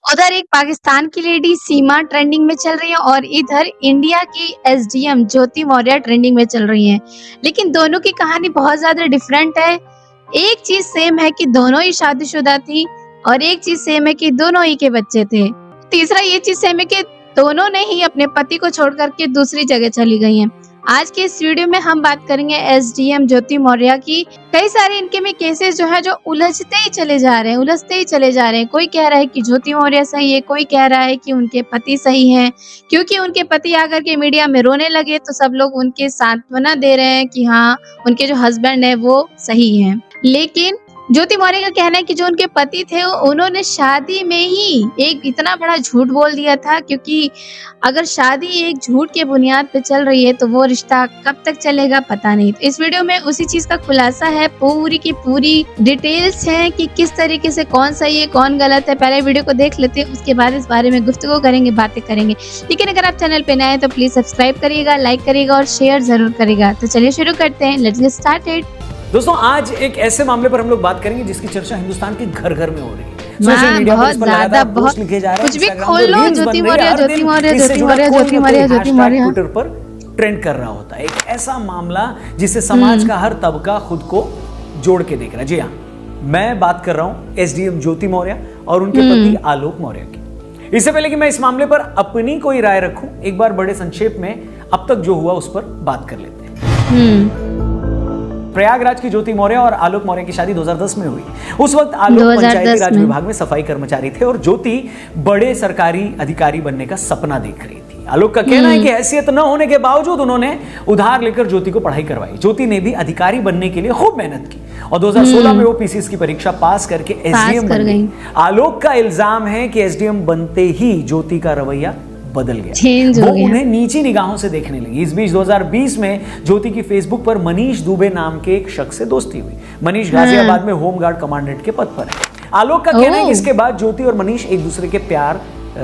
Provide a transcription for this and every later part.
उधर एक पाकिस्तान की लेडी सीमा ट्रेंडिंग में चल रही है और इधर इंडिया की एसडीएम ज्योति मौर्य ट्रेंडिंग में चल रही हैं। लेकिन दोनों की कहानी बहुत ज़्यादा डिफरेंट है। एक चीज़ सेम है कि दोनों ही शादीशुदा थी और एक चीज़ सेम है कि दोनों ही के बच्चे थे। तीसरा ये चीज़ सेम है कि दोनों ने ही अपने पति को छोड़ कर के दूसरी जगह चली गई हैं। आज के इस वीडियो में हम बात करेंगे एसडीएम ज्योति मौर्य की। कई सारे इनके में केसेस जो है जो उलझते ही चले जा रहे हैं। कोई कह रहा है कि ज्योति मौर्य सही है, कोई कह रहा है कि उनके पति सही हैं। क्योंकि उनके पति आकर के मीडिया में रोने लगे तो सब लोग उनके सांत्वना दे रहे हैं कि हाँ, उनके जो हस्बैंड है वो सही हैं। लेकिन ज्योति मौर्य का कहना है कि जो उनके पति थे उन्होंने शादी में ही एक इतना बड़ा झूठ बोल दिया था, क्योंकि अगर शादी एक झूठ के बुनियाद पे चल रही है तो वो रिश्ता कब तक चलेगा पता नहीं। तो इस वीडियो में उसी चीज का खुलासा है, पूरी की पूरी डिटेल्स हैं कि किस तरीके से कौन सही है कौन गलत है। पहले वीडियो को देख लेते हैं, उसके बाद इस बारे में गुफ्तगू करेंगे, बातें करेंगे। लेकिन अगर आप चैनल पे नए हैं तो प्लीज सब्सक्राइब करिएगा, लाइक करिएगा और शेयर जरूर करिएगा। तो चलिए शुरू करते हैं, लेट्स गेट स्टार्टेड। दोस्तों, आज एक ऐसे मामले पर हम लोग बात करेंगे जिसकी चर्चा हिंदुस्तान के घर घर में हो रही है। सोशल मीडिया पर इस पर लगातार पोस्ट लिखे जा रहे हैं, कुछ भी खोल लो ज्योति मौर्य ट्विटर पर ट्रेंड कर रहा होता है। एक ऐसा मामला जिससे समाज का हर तबका खुद को जोड़ के देख रहा है। जी हाँ, मैं बात कर रहा हूं एसडीएम ज्योति मौर्य और उनके पति आलोक मौर्य की। इससे पहले कि मैं इस मामले पर अपनी कोई राय रखूं, एक बार बड़े संक्षेप में अब तक जो हुआ उस पर बात कर लेते हैं। प्रयागराज की ज्योति मौर्य और आलोक मौर्य की शादी 2010 में हुई। उस वक्त आलोक पंचायती राज विभाग में सफाई कर्मचारी थे और ज्योति बड़े सरकारी अधिकारी बनने का सपना देख रही थी। आलोक का कहना है कि हैसियत न होने के बावजूद उन्होंने उधार लेकर ज्योति को पढ़ाई करवाई। ज्योति ने भी अधिकारी बनने के लिए खूब मेहनत की और 2016 में वो पीसीएस की परीक्षा पास करके एसडीएम बन गई। आलोक का इल्जाम है कि एसडीएम बनते ही ज्योति का रवैया बदल गया, वो उन्हें नीची निगाहों से देखने लगी। इस बीच 2020 में ज्योति की फेसबुक पर मनीष दुबे नाम के एक शख्स से दोस्ती हुई। मनीष गाजियाबाद में होमगार्ड कमांडेंट के पद पर है। आलोक का कहना है कि इसके बाद ज्योति और मनीष एक दूसरे के प्यार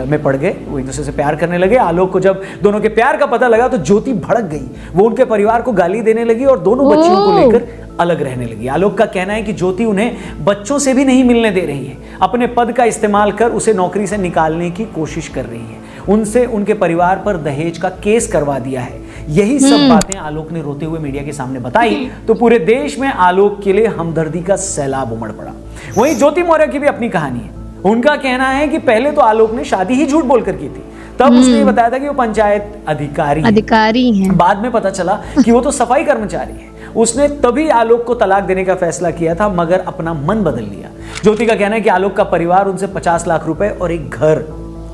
में पड़ गए, वो एक दूसरे से प्यार करने लगे। आलोक को जब दोनों के प्यार का पता लगा तो ज्योति भड़क गई, वो उनके परिवार को गाली देने लगी और दोनों बच्चियों को लेकर अलग रहने लगी। आलोक का कहना है कि ज्योति उन्हें बच्चों से भी नहीं मिलने दे रही है, अपने पद का इस्तेमाल कर उसे नौकरी से निकालने की कोशिश कर रही है, उनसे उनके परिवार पर दहेज का केस करवा दिया है। यही सब बातें आलोक ने रोते हुए मीडिया के सामने बताई तो पूरे देश में आलोक के लिए हमदर्दी का सैलाब उमड़ पड़ा। वहीं ज्योति मौर्य की भी अपनी कहानी है। उनका कहना है कि पहले तो आलोक ने शादी ही झूठ बोलकर की थी, तब उसने ये बताया था कि वो पंचायत अधिकारी हैं। बाद में पता चला कि वो तो सफाई कर्मचारी है। उसने तभी आलोक को तलाक देने का फैसला किया था, मगर अपना मन बदल लिया। ज्योति का कहना है कि आलोक का परिवार उनसे 50 लाख रुपए और एक घर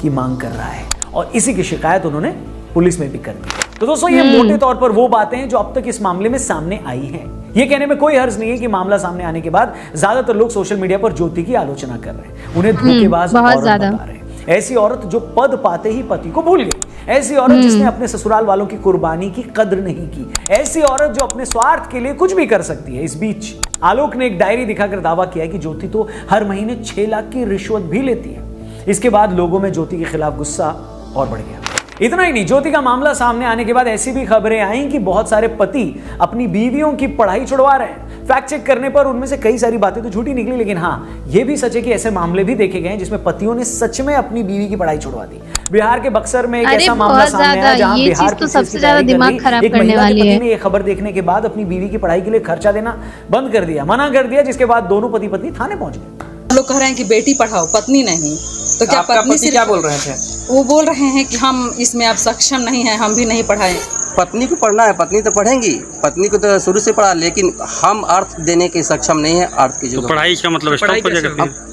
की मांग कर रहा है और इसी की शिकायत उन्होंने पुलिस में भी कर दी। तो दोस्तों, ये मोटे तौर पर वो बातें हैं जो अब तक इस मामले में सामने आई हैं। ये कहने में कोई हर्ज नहीं है कि मामला सामने आने के बाद ज्यादातर लोग सोशल मीडिया पर ज्योति की आलोचना कर रहे हैं, उन्हें धोखेबाज औरत बता रहे हैं। ऐसी औरत जो पद पाते ही पति को भूल गई, ऐसी औरत जिसने अपने ससुराल वालों की कुर्बानी की कद्र नहीं की, ऐसी औरत जो अपने स्वार्थ के लिए कुछ भी कर सकती है। इस बीच आलोक ने एक डायरी दिखाकर दावा किया कि ज्योति तो हर महीने 6 लाख की रिश्वत भी लेती है। इसके बाद लोगों में ज्योति के खिलाफ गुस्सा और बढ़ गया। इतना ही नहीं, ज्योति का मामला सामने आने के बाद ऐसी भी खबरें आई कि बहुत सारे पति अपनी बीवियों की पढ़ाई छुड़वा रहे हैं। फैक्ट चेक करने पर उनमें से कई सारी बातें तो झूठी निकली, लेकिन हाँ, ये भी सच है कि ऐसे मामले भी देखे गए जिसमें पतियों ने सच में अपनी बीवी की पढ़ाई छुड़वा दी। बिहार के बक्सर में एक ऐसा मामला सामने आया जहां बिहार तो सबसे ज्यादा दिमाग खराब करने वाली है। ने खबर देखने के बाद अपनी बीवी की पढ़ाई के लिए खर्चा देना बंद कर दिया, मना कर दिया, जिसके बाद दोनों पति पत्नी थाने पहुंच गए। लोग कह रहे हैं कि बेटी पढ़ाओ, पत्नी नहीं। तो क्या पत्नी से क्या बोल रहे थे? वो बोल रहे हैं कि हम इसमें अब सक्षम नहीं है, हम भी नहीं पढ़ाए। पत्नी को पढ़ना है, पत्नी तो पढ़ेंगी, पत्नी को तो शुरू से पढ़ा, लेकिन हम अर्थ देने के सक्षम नहीं है। अर्थ की जो पढ़ाई का मतलब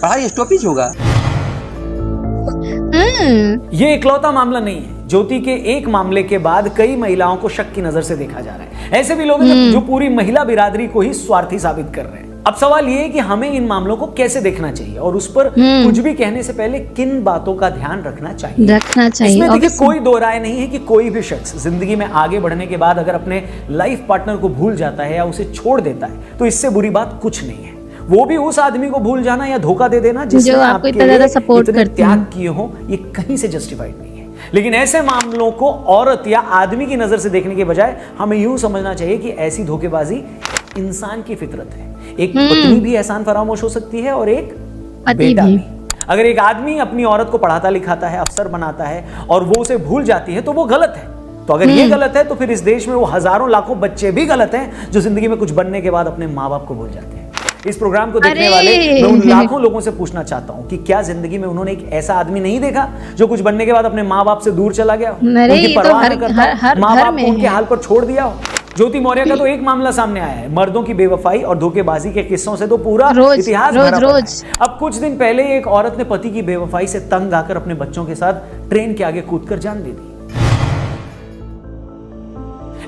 पढ़ाई स्टॉपेज होगा। ये इकलौता मामला नहीं है। ज्योति के एक मामले के बाद कई महिलाओं को शक की नजर से देखा जा रहा है। ऐसे भी लोग हैं जो पूरी महिला बिरादरी को ही स्वार्थी साबित कर रहे हैं। अब सवाल ये है कि हमें इन मामलों को कैसे देखना चाहिए और उस पर कुछ भी कहने से पहले किन बातों का ध्यान रखना चाहिए। इसमें देखिए, कोई दो राय नहीं है कि कोई भी शख्स जिंदगी में आगे बढ़ने के बाद अगर अपने लाइफ पार्टनर को भूल जाता है या उसे छोड़ देता है तो इससे बुरी बात कुछ नहीं है। वो भी उस आदमी को भूल जाना या धोखा दे देना जिसने आपके लिए इतने त्याग किए हो, ये कहीं से जस्टिफाइड नहीं है। लेकिन ऐसे मामलों को औरत या आदमी की नजर से देखने के बजाय हमें यूं समझना चाहिए कि ऐसी धोखेबाजी इंसान की फितरत है। एक पत्नी भी एहसान फरामोश हो सकती है और एक बेटा भी। अगर एक आदमी अपनी औरत को पढ़ाता लिखाता है, अफसर बनाता है और वो उसे भूल जाती है तो वो गलत है। तो अगर ये गलत है तो फिर इस देश में वो हजारों लाखों बच्चे भी गलत हैं जो जिंदगी में कुछ बनने के बाद अपने माँ बाप को भूल जाते हैं। इस प्रोग्राम को देखने वाले मैं उन लाखों लोगों से पूछना चाहता हूं कि क्या जिंदगी में उन्होंने एक ऐसा आदमी नहीं देखा जो कुछ बनने के बाद अपने माँ बाप से दूर चला गया हो, उनकी परवाह न करता, माँ बाप को उनके हाल पर छोड़ दिया हो। ज्योति मौर्य का तो एक मामला सामने आया है, मर्दों की बेवफाई और धोखेबाजी के किस्सों से तो पूरा इतिहास भरा पड़ा है। अब कुछ दिन पहले एक औरत ने पति की बेवफाई से तंग आकर अपने बच्चों के साथ ट्रेन के आगे कूदकर जान दे दी।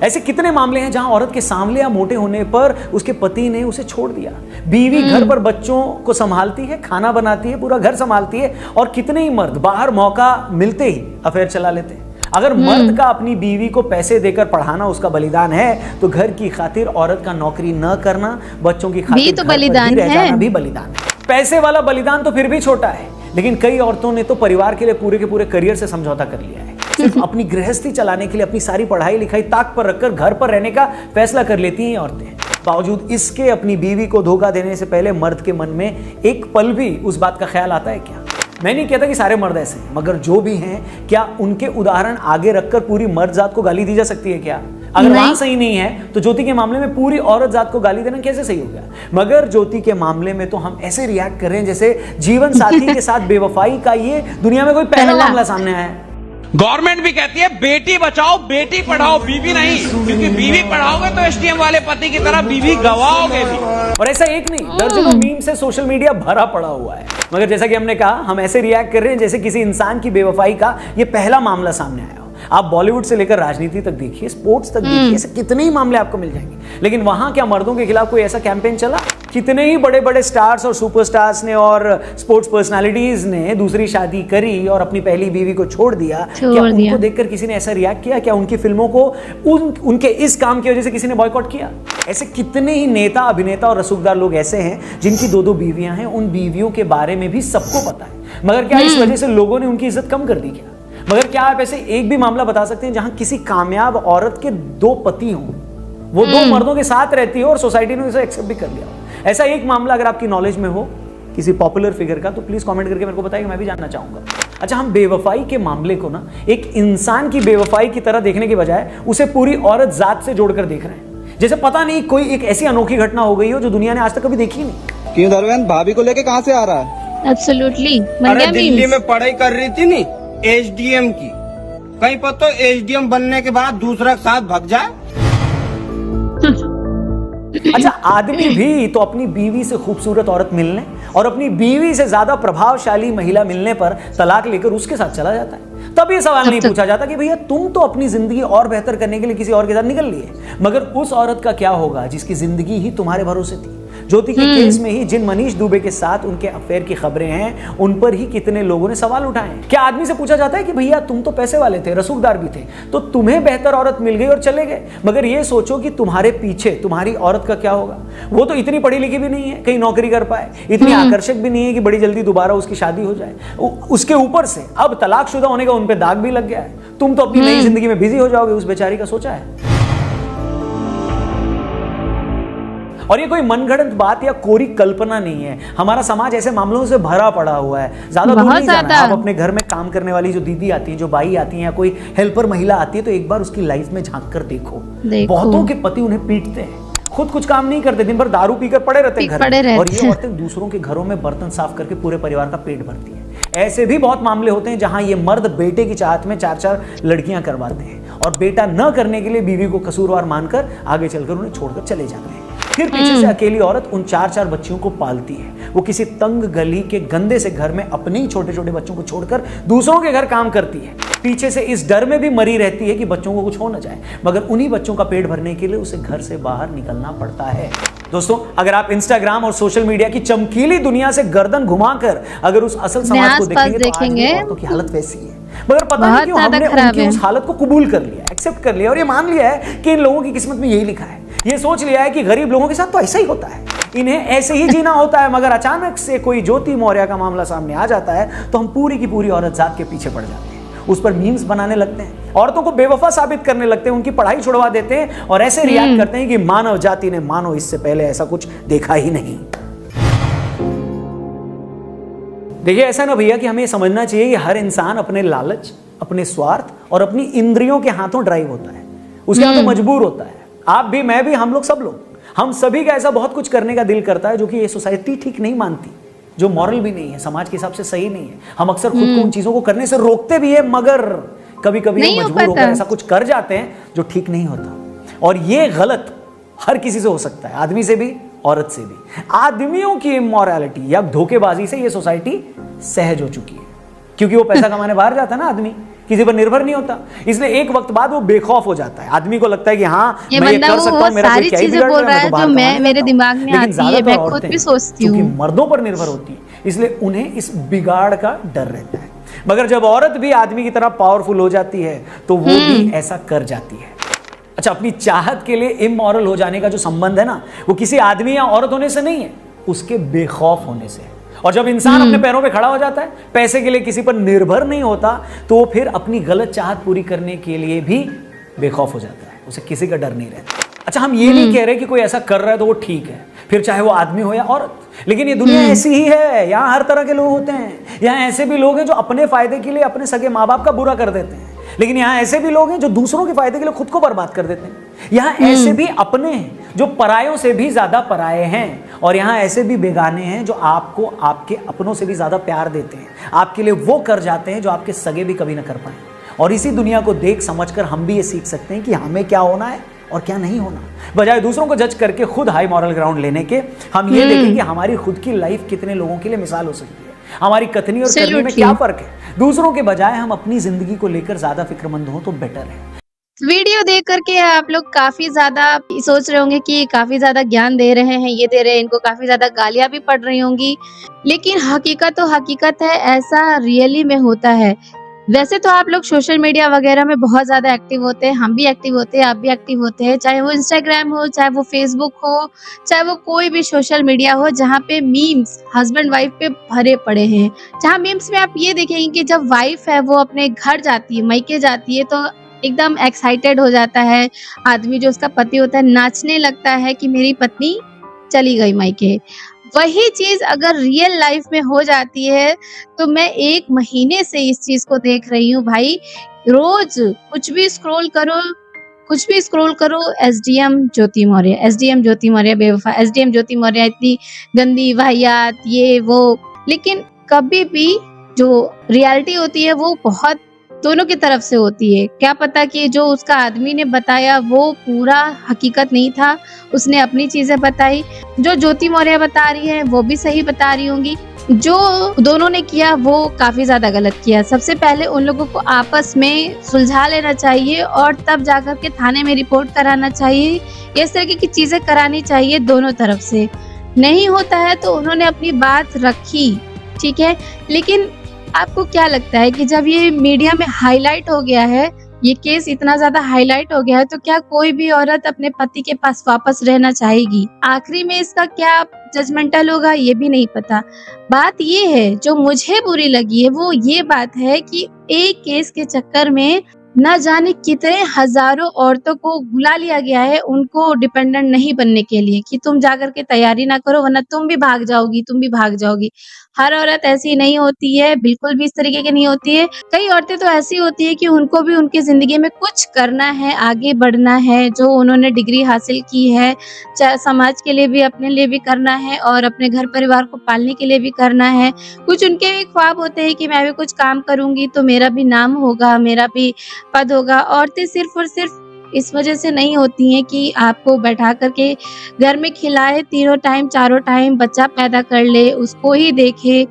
ऐसे कितने मामले हैं जहां औरत के सांवले या मोटे होने पर उसके पति ने उसे छोड़ दिया। बीवी घर पर बच्चों को संभालती है, खाना बनाती है, पूरा घर संभालती है, और कितने ही मर्द बाहर मौका मिलते ही अफेयर चला लेते हैं। अगर मर्द का अपनी बीवी को पैसे देकर पढ़ाना उसका बलिदान है तो घर की खातिर औरत का नौकरी न करना, बच्चों की खातिर तो बलिदान रह जाना भी बलिदान है। पैसे वाला बलिदान तो फिर भी छोटा है, लेकिन कई औरतों ने तो परिवार के लिए पूरे के पूरे करियर से समझौता कर लिया है। सिर्फ अपनी गृहस्थी चलाने के लिए अपनी सारी पढ़ाई लिखाई ताक पर रखकर घर पर रहने का फैसला कर लेती हैं औरतें। बावजूद इसके अपनी बीवी को धोखा देने से पहले मर्द के मन में एक पल भी उस बात का ख्याल आता है क्या? मैं नहीं कहता कि सारे मर्द ऐसे हैं, मगर जो भी हैं क्या उनके उदाहरण आगे रखकर पूरी मर्द जात को गाली दी जा सकती है क्या? अगर वहां सही नहीं है तो ज्योति के मामले में पूरी औरत जात को गाली देना कैसे सही हो गया? मगर ज्योति के मामले में तो हम ऐसे रिएक्ट कर रहे हैं जैसे जीवन साथी के साथ बेवफाई का ये दुनिया में कोई पहला मामला सामने आया है। गवर्नमेंट भी कहती है बेटी बचाओ बेटी पढ़ाओ, बीवी नहीं, क्योंकि बीवी पढ़ाओगे तो एसडीएम वाले पति की तरह बीवी गवाओगे भी। और ऐसा एक नहीं, दर्जनों मीम से सोशल मीडिया भरा पड़ा हुआ है। मगर जैसा कि हमने कहा, हम ऐसे रिएक्ट कर रहे हैं जैसे किसी इंसान की बेवफाई का ये पहला मामला सामने आया हो। आप बॉलीवुड से लेकर राजनीति तक देखिए, स्पोर्ट्स तक देखिए, ऐसे कितने ही मामले आपको मिल जाएंगे। लेकिन वहां क्या मर्दों के खिलाफ कोई ऐसा कैंपेन चला? कितने ही बड़े बड़े स्टार्स और सुपरस्टार्स ने और स्पोर्ट्स पर्सनालिटीज ने दूसरी शादी करी और अपनी पहली बीवी को छोड़ दिया। क्या उनको देखकर किसी ने ऐसा रिएक्ट किया? क्या उनकी फिल्मों को उनके इस काम की वजह से किसी ने बॉयकॉट किया? ऐसे कितने ही नेता, अभिनेता और रसूखदार लोग ऐसे हैं जिनकी 2-2 बीवियां हैं। उन बीवियों के बारे में भी सबको पता है, मगर क्या इस वजह से लोगों ने उनकी इज्जत कम कर दी क्या? मगर क्या आप ऐसे एक भी मामला बता सकते हैं जहां किसी कामयाब औरत के 2 पति हों, वो 2 मर्दों के साथ रहती हो और सोसाइटी ने उसे एक्सेप्ट भी कर लिया हो? ऐसा एक मामला अगर आपकी नॉलेज में हो किसी पॉपुलर फिगर का तो प्लीज कमेंट करके मेरे को बताइए, मैं भी जानना चाहूंगा। अच्छा, हम बेवफाई के मामले को ना एक इंसान की बेवफाई की तरह देखने के बजाय उसे पूरी औरत जात से जोड़कर देख रहे हैं, जैसे पता नहीं कोई एक ऐसी अनोखी घटना हो गई हो जो दुनिया ने आज तक कभी देखी नहीं। क्यों धर्मेंद्र, भाभी को लेके कहाँ से आ रहा है? एब्सोल्युटली। अरे दिल्ली में पढ़ाई कर रही थी नी एसडीएम की, कहीं पर तो एसडीएम बनने के बाद दूसरा के साथ भाग जाए। अच्छा, आदमी भी तो अपनी बीवी से खूबसूरत औरत मिलने और अपनी बीवी से ज्यादा प्रभावशाली महिला मिलने पर तलाक लेकर उसके साथ चला जाता है। तब ये सवाल नहीं पूछा जाता कि भैया तुम तो अपनी जिंदगी और बेहतर करने के लिए किसी और के साथ निकल लिए, मगर उस औरत का क्या होगा जिसकी जिंदगी ही तुम्हारे भरोसे थी? ज्योति के केस में ही जिन मनीष दुबे के साथ उनके अफेयर की खबरें हैं, उन पर ही कितने लोगों ने सवाल उठाए। क्या आदमी से पूछा जाता है कि भैया तुम तो पैसे वाले थे, रसूखदार भी थे, तो तुम्हें बेहतर औरत मिल गई और चले गए, मगर ये सोचो कि तुम्हारे पीछे तुम्हारी औरत का क्या होगा? वो तो इतनी पढ़ी लिखी भी नहीं है कहीं नौकरी कर पाए, इतनी आकर्षक भी नहीं है कि बड़ी जल्दी दोबारा उसकी शादी हो जाए। उसके ऊपर से अब तलाकशुदा होने का उन पे दाग भी लग गया है। तुम तो अपनी नई जिंदगी में बिजी हो जाओगे, उस बेचारी का सोचा है? और ये कोई मनगढ़ंत बात या कोरी कल्पना नहीं है, हमारा समाज ऐसे मामलों से भरा पड़ा हुआ है। ज्यादा दूर नहीं जाना, आप अपने घर में काम करने वाली जो दीदी आती है, जो बाई आती है, या कोई हेल्पर महिला आती है, तो एक बार उसकी लाइफ में झांक कर देखो। बहुतों के पति उन्हें पीटते हैं, खुद कुछ काम नहीं करते, दिन भर दारू पीकर पड़े रहते हैं घर में, और ये औरतें दूसरों के घरों में बर्तन साफ करके पूरे परिवार का पेट भरती है। ऐसे भी बहुत मामले होते हैं जहां ये मर्द बेटे की चाहत में 4-4 लड़कियां करवाते हैं और बेटा न करने के लिए बीवी को कसूरवार मानकर आगे चलकर उन्हें छोड़कर चले जाते हैं। फिर पीछे से अकेली औरत उन 4-4 बच्चियों को पालती है। वो किसी तंग गली के गंदे से घर में अपने ही छोटे-छोटे बच्चों को छोड़कर दूसरों के घर काम करती है। पीछे से इस डर में भी मरी रहती है कि बच्चों को कुछ हो न जाए, मगर उन्हीं बच्चों का पेट भरने के लिए उसे घर से बाहर निकलना पड़ता है। दोस्तों, अगर आप इंस्टाग्राम और सोशल मीडिया की चमकीली दुनिया से गर्दन घुमाकर अगर उस असल समाज को देखेंगे तो औरतों की हालत वैसी है। मगर पता नहीं क्यों हमने उनकी उस हालत को कबूल कर लिया, एक्सेप्ट कर लिया और ये मान लिया है कि इन लोगों की किस्मत में यही लिखा है। ये सोच लिया है कि गरीब लोगों के साथ तो ऐसा ही होता है, इन्हें ऐसे ही जीना होता है। मगर अचानक से कोई ज्योति मौर्य का मामला सामने आ जाता है तो हम पूरी की पूरी औरत जात के पीछे पड़ जाते हैं, उस पर मीम्स बनाने लगते हैं, औरतों को बेवफा साबित करने लगते हैं, उनकी पढ़ाई छुड़वा देते हैं और ऐसे रिएक्ट करते हैं कि मानव जाति ने मानो इससे पहले ऐसा कुछ देखा ही नहीं। देखिए ऐसा ना भैया कि हमें समझना चाहिए कि हर इंसान अपने लालच, अपने स्वार्थ और अपनी इंद्रियों के हाथों ड्राइव होता है, उसके हाथों मजबूर होता है। आप भी, मैं भी, हम लोग, सब लोग, हम सभी का ऐसा बहुत कुछ करने का दिल करता है जो कि ये सोसाइटी ठीक नहीं मानती, जो मॉरल भी नहीं है, समाज के हिसाब से सही नहीं है। हम अक्सर खुद को उन चीजों को करने से रोकते भी है, मगर कभी कभी हम मजबूर होकर ऐसा कुछ कर जाते हैं जो ठीक नहीं होता। और ये गलत हर किसी से हो सकता है, आदमी से भी, औरत से भी। आदमियों की इमोरलिटी या धोखेबाजी से ये सोसाइटी सहज हो चुकी है, क्योंकि वो पैसा कमाने बाहर जाता है ना, आदमी किसी पर निर्भर नहीं होता, इसलिए एक वक्त बाद वो बेखौफ हो जाता है। आदमी को लगता है कि हाँ मैं ये कर सकता हूँ, मेरा कोई क्या ही बिगाड़ रहा है, जो मैं मेरे दिमाग में आती है, मैं खुद भी सोचती हूँ, क्योंकि मर्दों पर निर्भर होती है, इसलिए उन्हें इस बिगाड़ का डर रहता है। मगर जब औरत भी आदमी की तरह पावरफुल हो जाती है तो वो भी ऐसा कर जाती है। अच्छा, अपनी चाहत के लिए इमोरल हो जाने का जो संबंध है ना, वो किसी आदमी या औरत होने से नहीं है, उसके बेखौफ होने से है। और जब इंसान अपने पैरों पे खड़ा हो जाता है, पैसे के लिए किसी पर निर्भर नहीं होता, तो वो फिर अपनी गलत चाहत पूरी करने के लिए भी बेखौफ हो जाता है, उसे किसी का डर नहीं रहता। अच्छा, हम ये नहीं कह रहे कि कोई ऐसा कर रहा है तो वो ठीक है, फिर चाहे वो आदमी हो या औरत, लेकिन ये दुनिया ऐसी ही है, यहाँ हर तरह के लोग होते हैं। यहाँ ऐसे भी लोग हैं जो अपने फायदे के लिए अपने सगे माँ बाप का बुरा कर देते हैं, लेकिन यहाँ ऐसे भी लोग हैं जो दूसरों के फायदे के लिए खुद को बर्बाद कर देते हैं। यहाँ ऐसे भी अपने हैं जो परायों से भी ज्यादा पराये हैं, और यहाँ ऐसे भी बेगाने हैं जो आपको आपके अपनों से भी ज्यादा प्यार देते हैं, आपके लिए वो कर जाते हैं जो आपके सगे भी कभी ना कर पाए। और इसी दुनिया को देख समझकर हम भी ये सीख सकते हैं कि हमें क्या होना है और क्या नहीं होना। बजाय दूसरों को जज करके खुद हाई मॉरल ग्राउंड लेने के, हम ये देखें कि हमारी खुद की लाइफ कितने लोगों के लिए मिसाल हो सकती है, हमारी कथनी और करनी में क्या फर्क है। दूसरों के बजाय हम अपनी जिंदगी को लेकर ज्यादा फिक्रमंद हो तो बेटर है। वीडियो देख करके आप लोग काफी ज्यादा सोच रहे होंगे कि काफी ज्यादा ज्ञान दे रहे हैं, ये दे रहे हैं, इनको काफी ज्यादा गालियां भी पड़ रही होंगी, लेकिन हकीकत तो हकीकत है, ऐसा रियली में होता है। वैसे तो आप लोग सोशल मीडिया वगैरह में बहुत ज्यादा एक्टिव होते हैं, हम भी एक्टिव होते हैं, आप भी एक्टिव होते हैं, चाहे वो इंस्टाग्राम हो, चाहे वो फेसबुक हो, चाहे वो कोई भी सोशल मीडिया हो जहाँ पे मीम्स हस्बैंड वाइफ पे भरे पड़े हैं। जहाँ मीम्स में आप ये देखेंगे कि जब वाइफ है वो अपने घर जाती है, मायके जाती है, तो एकदम एक्साइटेड हो जाता है आदमी, जो उसका पति होता है, नाचने लगता है कि मेरी पत्नी चली गई मायके। वही चीज अगर रियल लाइफ में हो जाती है तो मैं 1 महीने से इस चीज को देख रही हूँ भाई। रोज कुछ भी स्क्रॉल करो, एसडीएम ज्योति मौर्य बेवफा, एसडीएम ज्योति मौर्य इतनी गंदी वाहियात, ये वो। लेकिन कभी भी जो रियलिटी होती है वो बहुत दोनों की तरफ से होती है। क्या पता कि जो उसका आदमी ने बताया वो पूरा हकीकत नहीं था, उसने अपनी चीजें बताई। जो ज्योति मौर्य बता रही है वो भी सही बता रही होंगी। जो दोनों ने किया वो काफी ज्यादा गलत किया। सबसे पहले उन लोगों को आपस में सुलझा लेना चाहिए और तब जाकर के थाने में रिपोर्ट कराना चाहिए। इस तरह की चीजें करानी चाहिए दोनों तरफ से। नहीं होता है तो उन्होंने अपनी बात रखी, ठीक है, लेकिन आपको क्या लगता है कि जब ये मीडिया में हाईलाइट हो गया है, ये केस इतना ज्यादा हाईलाइट हो गया है, तो क्या कोई भी औरत अपने पति के पास वापस रहना चाहेगी? आखिरी में इसका क्या जजमेंटल होगा ये भी नहीं पता। बात ये है, जो मुझे बुरी लगी है वो ये बात है कि एक केस के चक्कर में न जाने कितने हजारों औरतों को बुला लिया गया है, उनको डिपेंडेंट नहीं बनने के लिए कि तुम जाकर के तैयारी ना करो वरना तुम भी भाग जाओगी। हर औरत ऐसी नहीं होती है, बिल्कुल भी इस तरीके की नहीं होती है। कई औरतें तो ऐसी होती है कि उनको भी उनकी जिंदगी में कुछ करना है, आगे बढ़ना है, जो उन्होंने डिग्री हासिल की है, चाहे समाज के लिए भी, अपने लिए भी करना है और अपने घर परिवार को पालने के लिए भी करना है। कुछ उनके भी ख्वाब होते हैं कि मैं भी कुछ काम करूंगी तो मेरा भी नाम होगा, मेरा भी पद होगा। औरतें सिर्फ और सिर्फ इस वजह से नहीं होती हैं कि आपको बैठा करके घर में खिलाए, तीनों टाइम चारों टाइम, बच्चा पैदा कर ले, उसको ही देखे,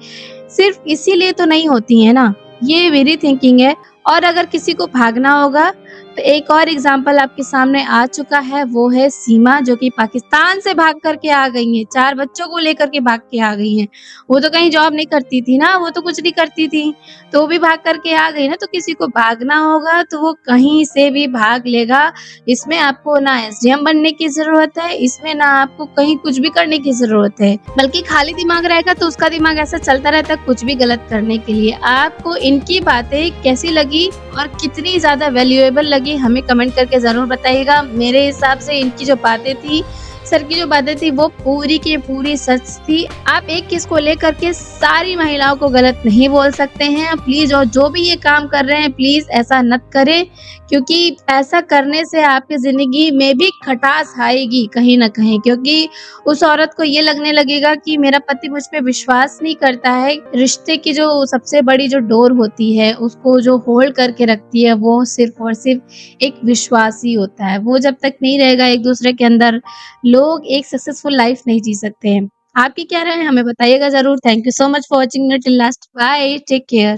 सिर्फ इसीलिए तो नहीं होती है ना। ये मेरी थिंकिंग है। और अगर किसी को भागना होगा तो एक और एग्जाम्पल आपके सामने आ चुका है, वो है सीमा, जो कि पाकिस्तान से भाग करके आ गई हैं, 4 बच्चों को लेकर के भाग के आ गई हैं। वो तो कहीं जॉब नहीं करती थी ना, वो तो कुछ नहीं करती थी, तो वो भी भाग करके आ गई ना। तो किसी को भागना होगा तो वो कहीं से भी भाग लेगा। इसमें आपको ना एसडीएम बनने की जरूरत है, इसमें ना आपको कहीं कुछ भी करने की जरूरत है, बल्कि खाली दिमाग रहेगा तो उसका दिमाग ऐसा चलता रहता है कुछ भी गलत करने के लिए। आपको इनकी बातें कैसी लगी और कितनी ज्यादा वैल्यूएबल लगी हमें कमेंट करके जरूर बताइएगा। मेरे हिसाब से इनकी जो बातें थी सर की जो बातें थी वो पूरी की पूरी सच थी। आप एक किस को लेकर के सारी महिलाओं को गलत नहीं बोल सकते हैं प्लीज, और जो भी ये काम कर रहे हैं प्लीज ऐसा मत करें, क्योंकि ऐसा करने से आपकी जिंदगी में भी खटास आएगी कहीं ना कहीं, क्योंकि उस औरत को ये लगने लगेगा कि मेरा पति मुझ पे विश्वास नहीं करता है। रिश्ते की जो सबसे बड़ी जो डोर होती है उसको जो होल्ड करके रखती है वो सिर्फ और सिर्फ एक विश्वास ही होता है। वो जब तक नहीं रहेगा एक दूसरे के अंदर, लोग एक सक्सेसफुल लाइफ नहीं जी सकते हैं। आपकी क्या राय है हमें बताइएगा जरूर। Thank you so much for watching till last. Bye, take care.